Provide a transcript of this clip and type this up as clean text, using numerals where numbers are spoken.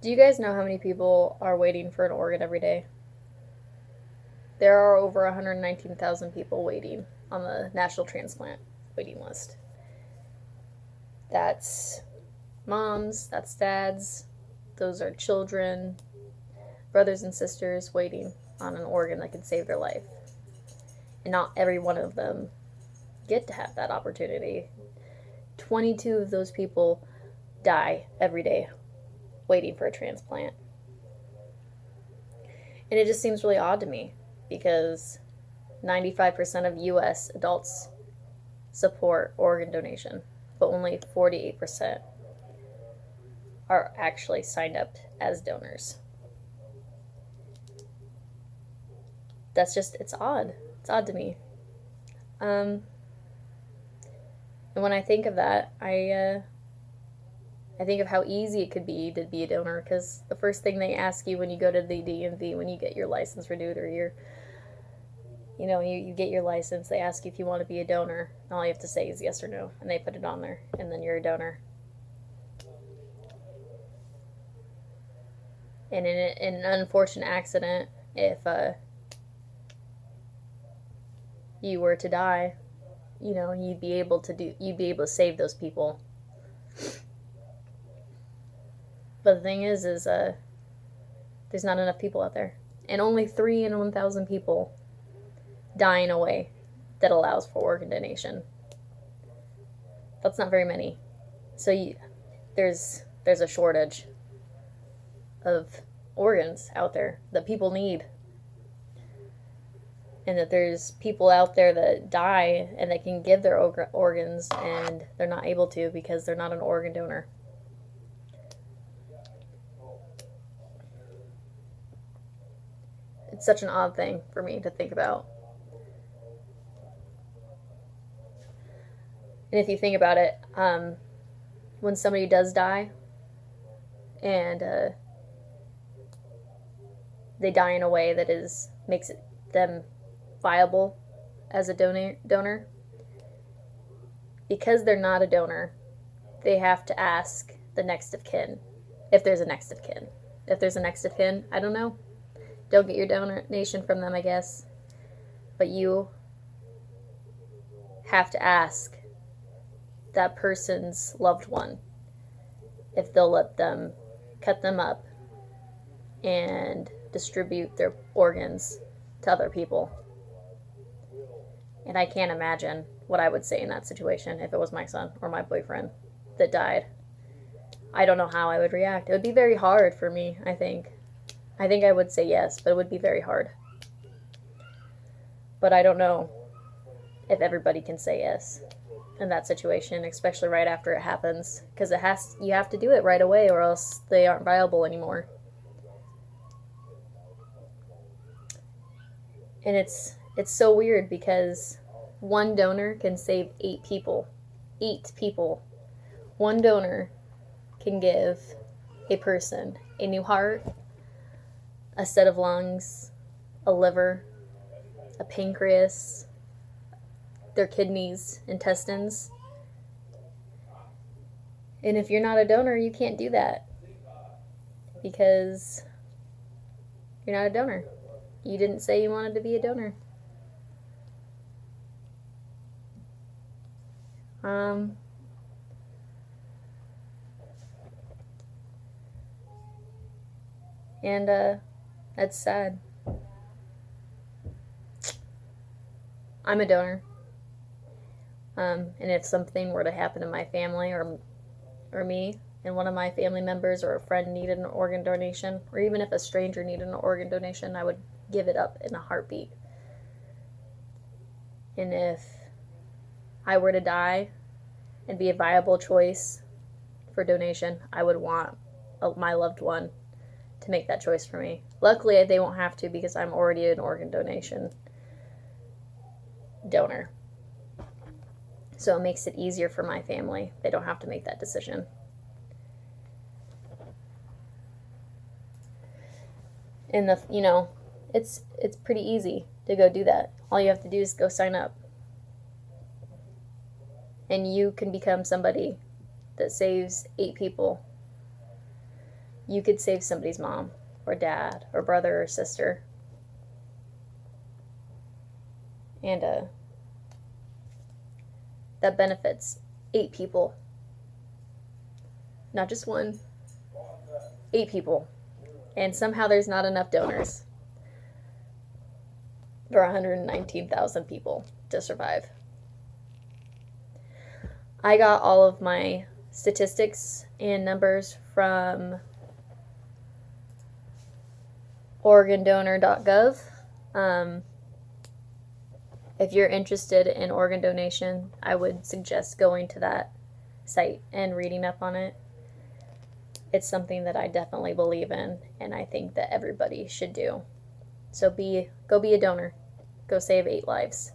Do you guys know how many people are waiting for an organ every day? There are over 119,000 people waiting on the National Transplant waiting list. That's moms, that's dads, those are children, brothers and sisters waiting on an organ that could save their life. And not every one of them get to have that opportunity. 22 of those people die every day waiting for a transplant. And it just seems really odd to me because 95% of US adults support organ donation, but only 48% are actually signed up as donors. That's just, it's odd. It's odd to me. And when I think of that, I think of how easy it could be to be a donor because the first thing they ask you when you go to the DMV, when you get your license renewed or you get your license, they ask you if you want to be a donor. And all you have to say is yes or no, and they put it on there, and then you're a donor. And in an unfortunate accident, if you were to die, you'd be able to save those people. But the thing is there's not enough people out there, and only 3 in 1,000 people die in a way that allows for organ donation. That's not very many. So there's a shortage of organs out there that people need, and that there's people out there that die and they can give their organs and they're not able to because they're not an organ donor. It's such an odd thing for me to think about. And if you think about it, when somebody does die and they die in a way that makes them viable as a donor, because they're not a donor, they have to ask the next of kin, if there's a next of kin. If there's a next of kin, I don't know. Don't get your donation from them, I guess. But you have to ask that person's loved one if they'll let them cut them up and distribute their organs to other people. And I can't imagine what I would say in that situation if it was my son or my boyfriend that died. I don't know how I would react. It would be very hard for me, I think. I think I would say yes, but it would be very hard. But I don't know if everybody can say yes in that situation, especially right after it happens, because you have to do it right away or else they aren't viable anymore. And it's so weird because one donor can save 8 people. 8 people. One donor can give a person a new heart, a set of lungs, a liver, a pancreas, their kidneys, intestines. And if you're not a donor, you can't do that because you're not a donor. You didn't say you wanted to be a donor. And that's sad. I'm a donor. And if something were to happen to my family or me, and one of my family members or a friend needed an organ donation, or even if a stranger needed an organ donation, I would give it up in a heartbeat. And if I were to die and be a viable choice for donation, I would want my loved one to make that choice for me. Luckily, they won't have to because I'm already an organ donation donor. So it makes it easier for my family. They don't have to make that decision. And it's pretty easy to go do that. All you have to do is go sign up. And you can become somebody that saves 8 people you could save somebody's mom or dad or brother or sister. And that benefits 8 people. Not just one, 8 people. And somehow there's not enough donors for 119,000 people to survive. I got all of my statistics and numbers from OregonDonor.gov. If you're interested in organ donation, I would suggest going to that site and reading up on it. It's something that I definitely believe in, and I think that everybody should do. So go be a donor. Go save 8 lives.